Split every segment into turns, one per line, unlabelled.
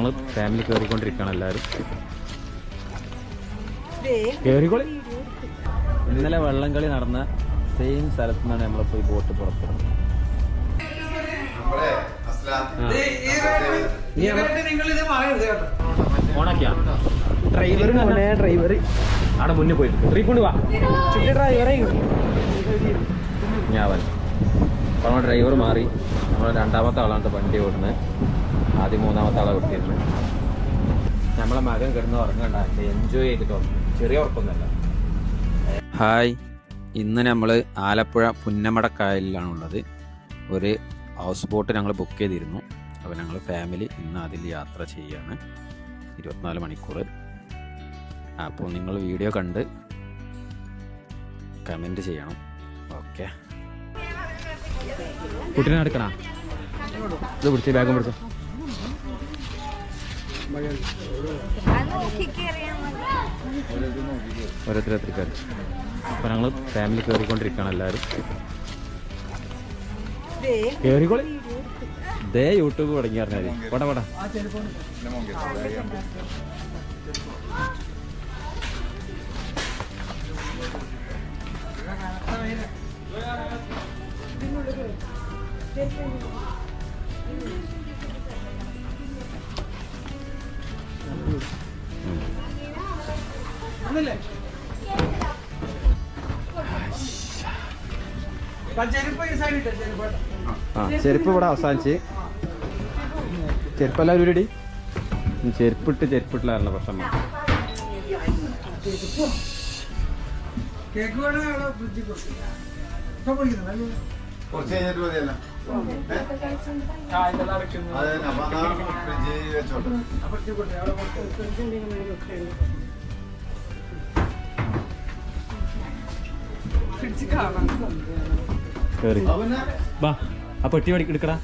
ഞങ്ങൾ ഫാമിലി കയറിക്കൊണ്ടിരിക്കുകയാണ് എല്ലാവരും. കയറിക്കോളി. ഇന്നലെ വള്ളംകളി നടന്ന സെയിം സ്ഥലത്ത് നിന്നാണ് നമ്മളിപ്പോൾ ഈ ബോട്ട് പുറപ്പെടുന്നത്. ഓണാക്കിയാ ഡ്രൈവർ അവിടെ മുന്നേ പോയിട്ട് കൊണ്ട് വാ ഡ്രൈവറെ ഞാൻ അപ്പോൾ നമ്മൾ ഡ്രൈവർ മാറി. നമ്മൾ രണ്ടാമത്തെ ആളാണ് വണ്ടി ഓടുന്നത്. ആദ്യം മൂന്നാമത്തെ ആളെ കൊടുത്തിരുന്നത്. നമ്മളെ മകൻ കിടന്ന് ഉറങ്ങണ്ടായിട്ട് എൻജോയ് ചെയ്തിട്ട് ഉറങ്ങും. ചെറിയ ഉറപ്പൊന്നുമല്ല. ഹായ്, ഇന്ന് നമ്മൾ ആലപ്പുഴ പുന്നമടക്കായലിലാണുള്ളത്. ഒരു ഹൗസ് ബോട്ട് ഞങ്ങൾ ബുക്ക് ചെയ്തിരുന്നു. അപ്പോൾ ഞങ്ങൾ ഫാമിലി ഇന്ന് അതിൽ യാത്ര ചെയ്യുകയാണ് 24 മണിക്കൂർ. അപ്പോൾ നിങ്ങൾ വീഡിയോ കണ്ട് കമൻറ്റ് ചെയ്യണം. ഓക്കെ, കുട്ടീനെ എടുക്കണ ഇത് പിടിച്ച് ബാഗും പിടിച്ചോ. ഓരോരുത്തർ. അപ്പോൾ ഞങ്ങൾ ഫാമിലി കയറിക്കൊണ്ടിരിക്കുകയാണ് എല്ലാവരും. കയറിക്കോളി. ദേ യൂട്യൂബ് തുടങ്ങി പറഞ്ഞാൽ പോട്ടെ പോട്ടെ. ചെരുപ്പ് ഇവിടെ അവസാനിച്ച്. ചെരുപ്പെല്ലാം ഒരു ചെരുപ്പിട്ടില്ലായിരുന്നു പ്രശ്നം.
കുറച്ച് കഴിഞ്ഞിട്ട് മതിയല്ല.
വാ, ആ പെട്ടി പടി എടുക്കടാ.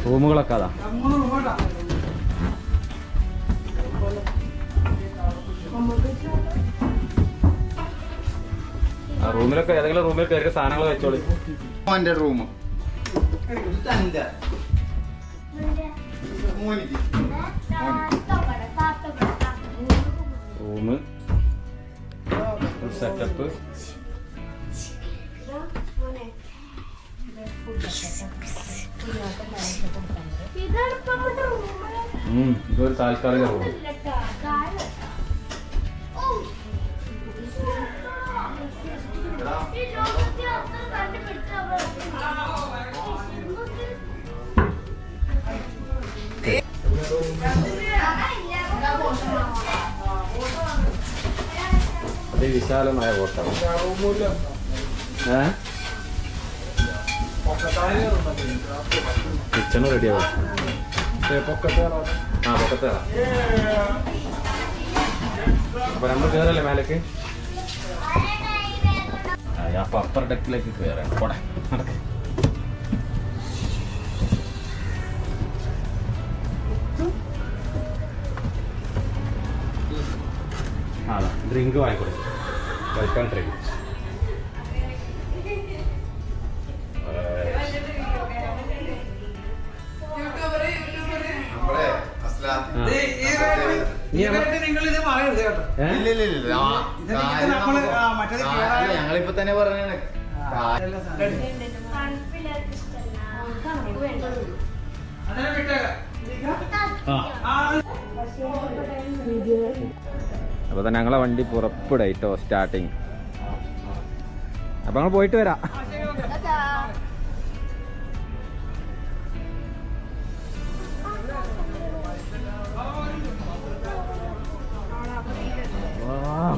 റൂമുകളൊക്കെ അതാ. റൂമിലൊക്കെ ഏതെങ്കിലും റൂമിൽ കയറിയ സാധനങ്ങൾ വെച്ചോളി.
Room
room setup. ഇതൊരു താൽക്കാലിക റൂം. അതിവിശാലമായ ബോട്ടാണ്. കിച്ചണ് റെഡിയാവും. പൊക്കത്തെ. അപ്പൊ നമ്മൾ കയറല്ലേ മേലേക്ക്. അപ്പൊ അപ്പർ ഡെക്കിലേക്ക് കയറാം. പോടെ നടക്ക്. ഡ്രിങ്ക് വാങ്ങിക്കൊടു. Welcome drink.
ഞങ്ങളിപ്പോ തന്നെ പറഞ്ഞ
അപ്പൊ തന്നെ ഞങ്ങളെ വണ്ടി പുറപ്പെടായിട്ടോ സ്റ്റാർട്ടിങ്. അപ്പൊ ഞങ്ങൾ പോയിട്ട് വരാം.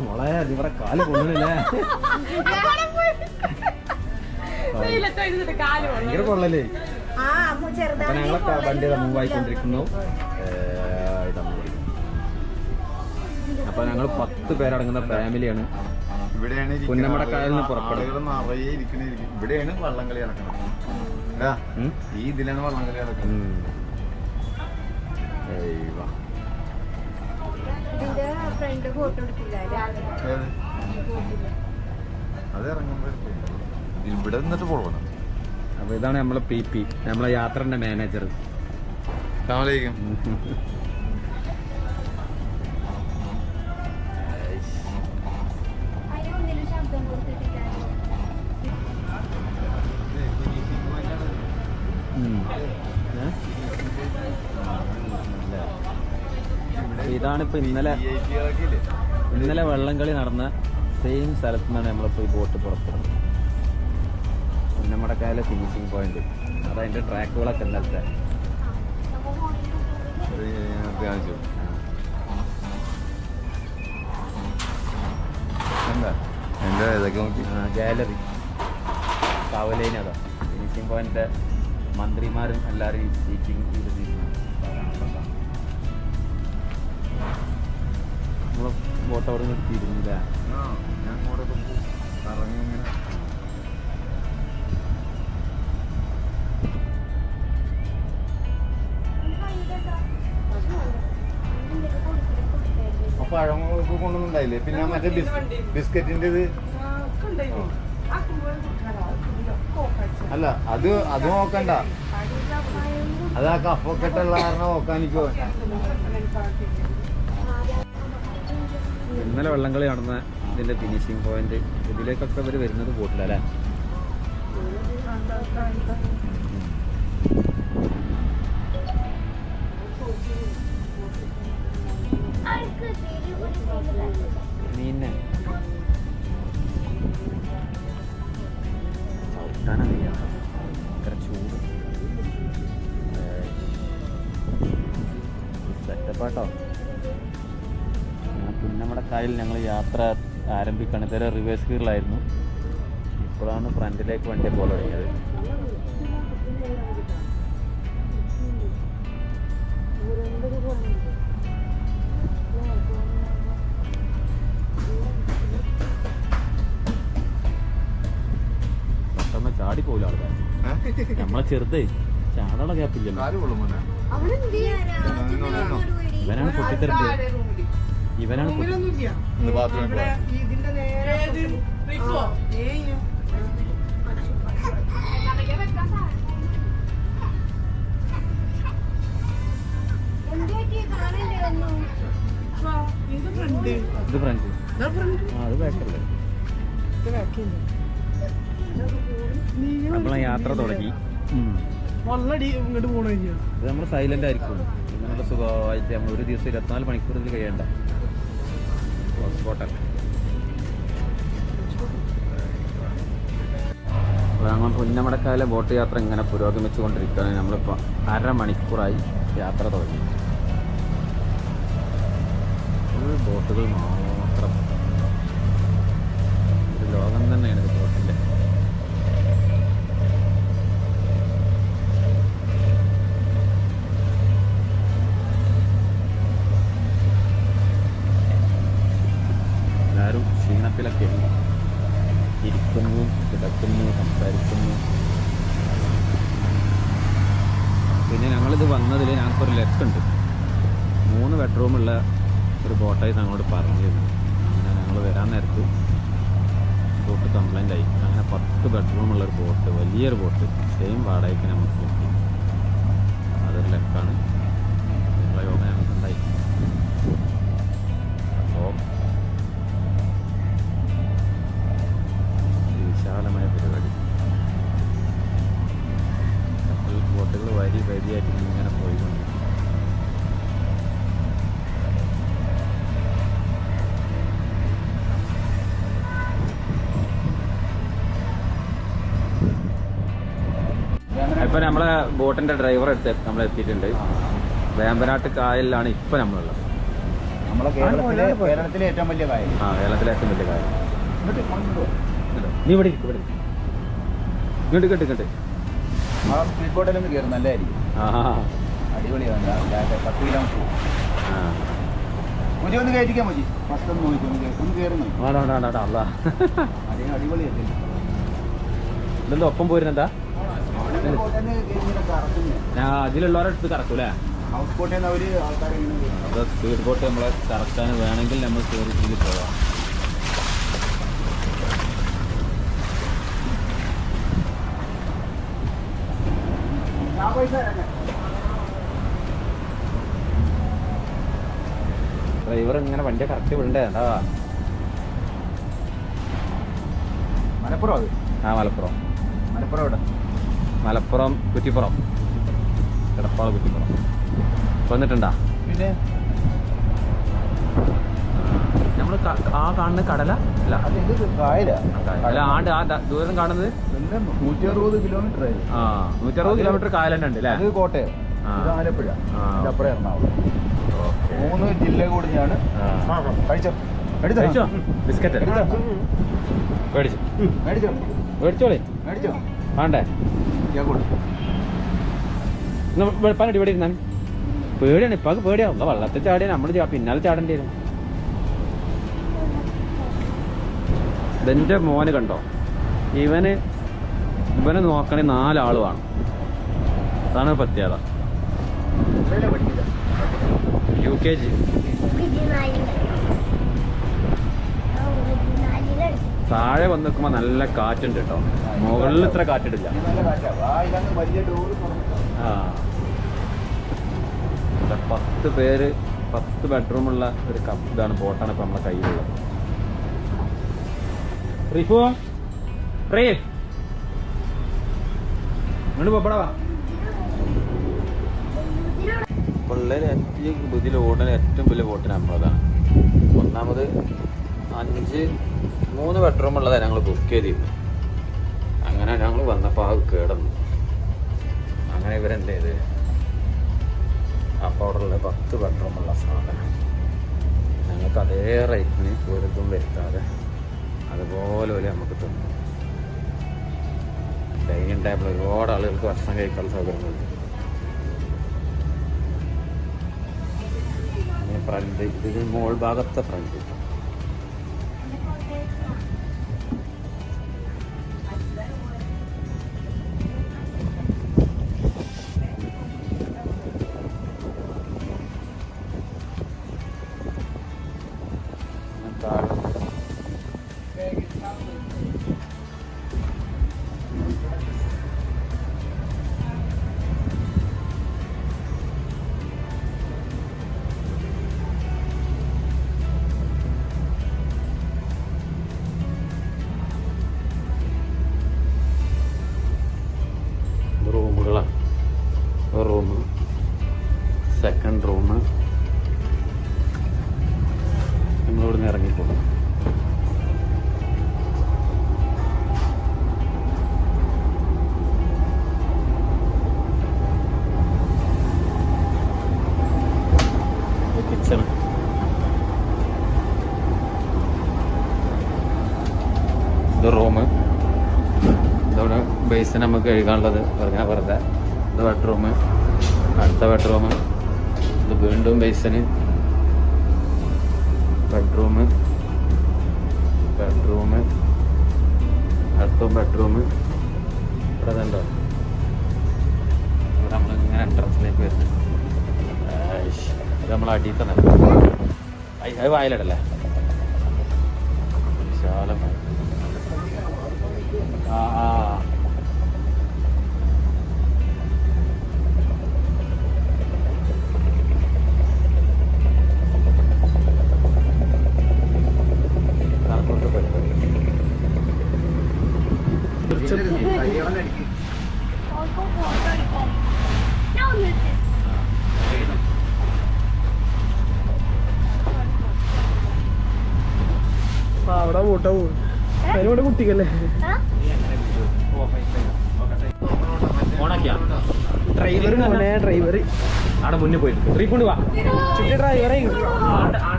മോളെ ഇവിടെ കാല് കൊള്ളുന്നില്ലേ? ഭയങ്കര കൊള്ളല്ലേ? അപ്പൊ ഞങ്ങളൊക്കെ വണ്ടി മൂവായിക്കൊണ്ടിരിക്കുന്നു. അപ്പൊ ഞങ്ങൾ 10 പേരടങ്ങുന്ന ഫാമിലിയാണ്.
ഇവിടെയാണ്
പുന്നമടക്കായലിൽ നിന്ന് പുറപ്പെടുന്നത്.
നിറയെ ഇവിടെയാണ് വള്ളംകളി നടക്കുന്നത്. ഈ ഇതിലാണ് വള്ളംകളി നടക്കുന്നത്. അത് ഇറങ്ങുമ്പോ ഇവിടെ നിന്നിട്ട് പോകണം.
അപ്പോൾ ഇതാണ് നമ്മളെ PP, നമ്മളെ യാത്രൻ്റെ മാനേജർ.
അസ്സലാമലൈക്കും.
ഇതാണിപ്പോൾ ഇന്നലെ വള്ളംകളി നടന്ന സെയിം സ്ഥലത്തു നിന്നാണ് നമ്മളിപ്പോൾ ഈ ബോട്ട് പുറപ്പെടുന്നത്. പുന്നമടക്കായലെ ഫിനിഷിംഗ് പോയിന്റ്, അതതിൻ്റെ ട്രാക്കുകളൊക്കെ ഇന്നലത്തെ.
എന്താ ഇതൊക്കെ നോക്കി
ഗാലറി കാവലൈൻ, അതാ ഫിനിഷിംഗ് പോയിന്റ്. മന്ത്രിമാരും എല്ലാവരും ഈ സീറ്റിംഗ് നമ്മൾ ബോട്ട് അവിടെ നിർത്തിയിരുന്നില്ല.
ഞാൻ കൂടെ കറങ്ങി ഇങ്ങനെ പഴമൊക്കെ കൊണ്ടൊന്നുണ്ടായില്ലേ? പിന്നെ മറ്റേ ബിസ്ക്കറ്റിന്റെ ഇത് അല്ല, അത് നോക്കണ്ട. അത് ആ കഫൊക്കെ ഉള്ള കാരണം നോക്കാനിക്കോ.
ഇന്നലെ വള്ളംകളി നടന്ന ഇതിന്റെ ഫിനിഷിംഗ് പോയിന്റ്, ഇതിലേക്കൊക്കെ ഇവർ വരുന്നത് ബോട്ടിലല്ലേ? മീനെ ചവിട്ടാനാണ് ഭയങ്കര ചൂട്. സെറ്റപ്പാട്ടോ. പുന്നമടക്കായൽ ഞങ്ങൾ യാത്ര ആരംഭിക്കുകയാണ്. ഇതുവരെ റിവേഴ്സ് ഗിയറിലായിരുന്നു, ഇപ്പോഴാണ് ഫ്രണ്ടിലേക്ക് വണ്ടി പോലെ തുടങ്ങിയത്. പെട്ടെന്ന് ചാടി പോകില്ല ആൾക്കാർ. നമ്മളെ ചെറുതേ ചാടാനുള്ള ഗ്യാപ്പില്ലല്ലോ. ഇവനാണ് പൊട്ടിത്തെറിച്ചത്. ഇവനാണ് ഇത് ഫ്രണ്ട്. അത് ബാക്കല്ലേ. നമ്മളെ യാത്ര തുടങ്ങി. ഇത് നമ്മൾ സൈലന്റ് ആയിരിക്കും. നല്ല സുഖമായിട്ട് നമ്മൾ ഒരു ദിവസം 24 മണിക്കൂർ ഇതിൽ കഴിയണ്ട. ഹോട്ട്സ്പോട്ടല്ലേ. ഞങ്ങൾ പുന്നമടക്കായലെ ബോട്ട് യാത്ര ഇങ്ങനെ പുരോഗമിച്ചു കൊണ്ടിരിക്കുകയാണ്. നമ്മളിപ്പോൾ 1/2 മണിക്കൂറായി യാത്ര തുടങ്ങി. ബോട്ടുകൾ മാത്രം, ഒരു ലോകം തന്നെയാണ് ഇത് ബോട്ടിൻ്റെ. എല്ലാവരും ക്ഷീണത്തിലൊക്കെ ഇരിക്കുന്നു, കിടക്കുന്നു, സംസാരിക്കുന്നു. പിന്നെ ഞങ്ങളിത് വന്നതിൽ ഞങ്ങൾക്കൊരു ലക്കുണ്ട്. 3 ബെഡ്റൂമുള്ള ഒരു ബോട്ടായി ഞങ്ങളോട് പറഞ്ഞിരുന്നു. അങ്ങനെ ഞങ്ങൾ വരാൻ നേരത്ത് ബോട്ട് കംപ്ലൈൻ്റ് ആയി. അങ്ങനെ 10 ബെഡ്റൂമുള്ളൊരു ബോട്ട്, വലിയൊരു ബോട്ട് സെയിം വാടകയ്ക്ക് നമുക്ക് കിട്ടി. അതൊരു ലക്കാണ്. നിങ്ങളെ യോഗ ഞങ്ങൾക്കുണ്ടായി. അപ്പോൾ വിശാലമായ പരിപാടി. ബോട്ടുകൾ വരിയായിട്ട് ഇങ്ങനെ പോയിക്കൊണ്ടിരിക്കും. ഇപ്പം നമ്മളെ ബോട്ടിൻ്റെ ഡ്രൈവർ എടുത്ത് നമ്മൾ എത്തിയിട്ടുണ്ട്. വേമ്പനാട്ട് കായലിലാണ് ഇപ്പം നമ്മളുള്ളത്.
നമ്മളെ കേരളത്തിലെ ഏറ്റവും വലിയ കായൽ.
കേരളത്തിലെ ഏറ്റവും വലിയ കായൽ. നീ ഇവിടെ ഇവിടെ ഇങ്ങോട്ട് കേട്ട്
ആ സ്പീഡ് ബോട്ടിലൊന്ന് കയറും, നല്ലതായിരിക്കും. അടിപൊളിയാണ്. 10 കിലോമീറ്റർ മുജി ഒന്ന് കയറ്റിക്കാൻ മതി. ഫസ്റ്റ് ഒന്ന് നോക്കി ഒന്ന് കയറുന്നു. അടിപൊളിയല്ലേ.
ഇതെന്താ ഒപ്പം പോരുന്നെന്താ? ഞാൻ അതിലുള്ളവരെ അടുത്ത് കറക്കൂലേ?
ഹൗസ് ബോട്ടിൽ നിന്ന് അവര് ആൾക്കാരെ
അത് സ്പീഡ് ബോട്ട് നമ്മളെ കറക്കാൻ വേണമെങ്കിൽ നമ്മൾ കയറി ഇതിൽ പോവാം. ഡ്രൈവർ ഇങ്ങനെ വണ്ടി കറക്റ്റ് വിടണ്ടേ എന്താ
മലപ്പുറം അത്
ആ മലപ്പുറം
ഇവിടെ
മലപ്പുറം കുറ്റിപ്പുറം കിടപ്പാള കുറ്റിപ്പുറം വന്നിട്ടുണ്ടാ
പിന്നെ
നമ്മൾ ആ കാണുന്ന കടല അല്ല
അത് കായല
അല്ല ആണ്ട് ആ ദൂരം കാണുന്നത്
160 കിലോമീറ്റർ
ആ 160 കിലോമീറ്റർ കായൽ തന്നെ ഉണ്ട് അല്ലേ
അത് കോട്ടയം ഇത് ആലപ്പുഴ ഇതപ്പുറം എറണാകുളം 3 ജില്ല കൂടിയാണ് കഴിച്ചോ
കഴിച്ചോ ബിസ്ക്കറ്റ് മേടിച്ചു
മേടിച്ചോ
മേടിച്ചോളേ
മേടിച്ചോ
വേണ്ടേ പനടി ഇവിടെ ഇരുന്നാണ് പേടിയാണ് ഇപ്പൊ പേടിയാവും വെള്ളത്തിൽ ചാടിയാൽ നമ്മൾ പിന്നാലെ ചാടേണ്ടി വരും ഇതെന്റെ മോന് കണ്ടോ ഇവനെ നോക്കണേ 4 ആള് വേണം അതാണ് പ്രത്യേകത UKG താഴെ വന്ന് നിൽക്കുമ്പോ നല്ല കാറ്റുണ്ട് കേട്ടോ മുകളിൽ ഇത്ര കാറ്റിടില്ല ആ 10 പേര് 10 ബെഡ്റൂമുള്ള ഒരു ഇതാണ് ബോട്ടാണ് ഇപ്പൊ നമ്മളെ കയ്യിലുള്ളത് റിഫു റീഫ് ഇങ്ങോട്ട് പോപ്പടാ പിള്ളേർ ഏറ്റവും ബുദ്ധിയിൽ ഓടുന്ന ഏറ്റവും വലിയ ബോട്ട് നമ്മളതാണ് ഒന്നാമത് 3 ബെഡ്റൂം ഉള്ളതാണ് ഞങ്ങൾ ബുക്ക് ചെയ്തിരുന്നു അങ്ങനെ ഞങ്ങൾ വന്നപ്പോൾ ആ കേടന്നു അങ്ങനെ ഇവരെന്ത് ചെയ്ത് അപ്പോൾ അവിടെ ഉള്ള 10 ബെഡ്റൂമുള്ള സാധനം ഞങ്ങൾക്ക് അതേ റേറ്റിന് ഒരിതും വരുത്താതെ അതുപോലെ നമുക്ക് തന്നു ഡൈനിങ് ടേബിൾ ഒരുപാട് ആളുകൾക്ക് ഭക്ഷണം കഴിക്കാനുള്ള സൗകര്യങ്ങളുണ്ട് ഫ്രണ്ട് ഇത് മോൾ ഭാഗത്തെ ഫ്രണ്ട് റൂമുകളാണ് റൂം സെക്കൻഡ് റൂം നമ്മളിവിടുന്ന് ഇറങ്ങിപ്പോകും കിച്ചൺ ഇത് റൂം ഇതവിടെ ബേസിന് നമുക്ക് കഴുകാനുള്ളത് പറഞ്ഞാൽ വെറുതെ ഇത് ബെഡ്റൂം അടുത്ത ബെഡ്റൂം ഇത് വീണ്ടും ബേസിന് ബെഡ്റൂം അടുത്ത ബെഡ്റൂം ഇവിടെ ഇതുണ്ടോ ഇവിടെ നമ്മളിങ്ങനെ എൻട്രൻസിലേക്ക് വരുന്നത് ഇത് നമ്മൾ അടിയിൽ തന്നെ അത് വായിലിടല്ലേ വിശാലമായി
അവിടെ പോട്ടാ പോകും അതിനോട് കുട്ടിക്കല്ലേ
ഓണാക്കിയാ
ഡ്രൈവർ മോനെ ഡ്രൈവർ
അവിടെ മുന്നിൽ പോയിട്ട് റീഫണ്ട് വാ
ചുറ്റി ഡ്രൈവറെ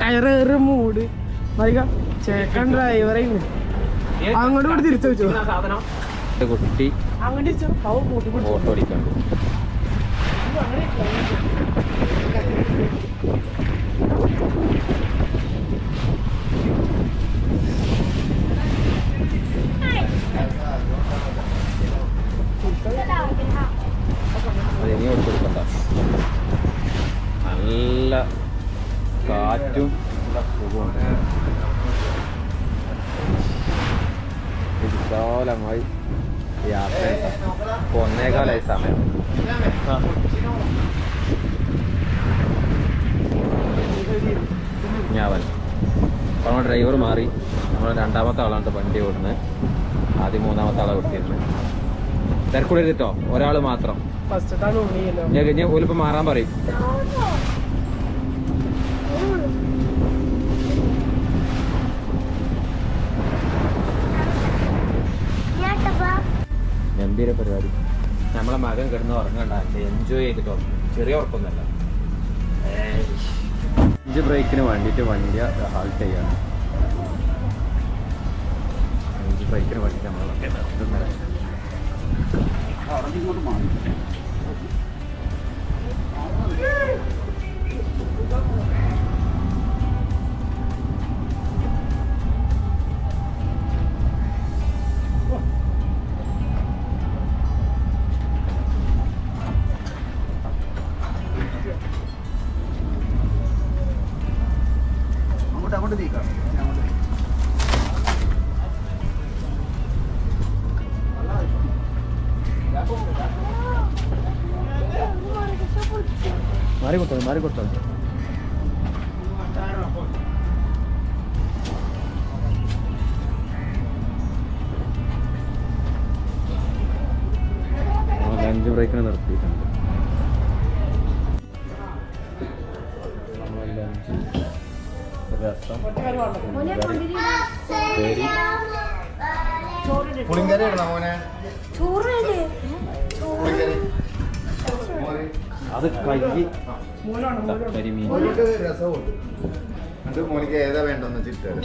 ടയറ് മൂട് വൈക ചേക്കൻ ഡ്രൈവറെ അങ്ങോട്ട് കൂടി തിരിച്ചു വെച്ചോ
സാധനം കുട്ടി
അങ്ങോട്ട് തിരിച്ചോ അവ കൂട്ടി
ഓട്ടോ അടിക്കാണ്ട് അതിനി കൊടുക്കണ്ട നല്ല കാറ്റും സുഖമുണ്ട് വിശാലമായി യാത്ര ഇപ്പോൾ 1:15 സമയം. ഞാൻ അപ്പോൾ ഡ്രൈവർ മാറി. നമ്മൾ രണ്ടാമത്തെ ആളാണ് വണ്ടി ഓടുന്നത്. ആദ്യം മൂന്നാമത്തെ ആളെ കൊടുത്തിരുന്നത്. തിരക്കുടരുതോ, ഒരാൾ മാത്രം. ഞാൻ ഓലിപ്പോൾ മാറാൻ പറയും. ഗംഭീര പരിപാടി. നമ്മളെ മകൻ കിടന്ന് ഉറങ്ങണ്ട, എൻജോയ് ചെയ്തിട്ട് ഉറങ്ങും. ചെറിയ ഉറക്കൊന്നുമല്ല. 5 ബ്രേക്കിന് വേണ്ടിയിട്ട് വണ്ടി ഹാൾട്ട് ചെയ്യാണ്. 5 ബ്രേക്കിന് വേണ്ടിയിട്ട് നമ്മൾ
അങ്ങോട്ട് നീക്കാം.
മാറി കൊടുത്തോ.
ലഞ്ച് ബ്രേക്കിന് നിർത്തിയിട്ടുണ്ട്. രസം,
പുളിങ്കറി ഇടണോ മോനെ?
അത് കൈ കരിമീൻ.
രസമുണ്ട്. എന്നിട്ട് മോനിക്ക് ഏതാ വേണ്ടെന്ന് ചിട്ടാണ്.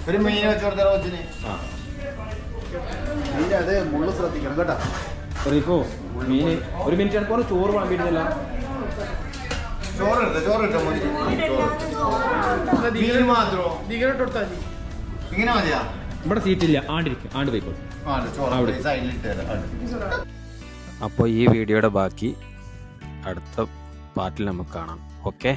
ഒരു മീൻ വെച്ച് കൊടുത്ത റോച്ചിന്. മീൻ അത് മുള്ളു ശ്രദ്ധിക്കണം കേട്ടോ.
ഇപ്പോൾ മീൻ 1 മിനിറ്റ് എടുക്കുമ്പോൾ ചോറ് വാങ്ങിയിട്ടില്ല.
ചോറ് ഇട്ടോ മോനിക്ക്. മീൻ മാത്രമോ? ഇങ്ങനെ മതിയാ?
ഇവിടെ സീറ്റില്ല, ആണ്ട് പോയിക്കോളൂ.
ചോറ് സൈഡിലിട്ട് തരാം.
അപ്പോൾ ഈ വീഡിയോയുടെ ബാക്കി അടുത്ത പാർട്ടിൽ നമുക്ക് കാണാം. ഓക്കെ.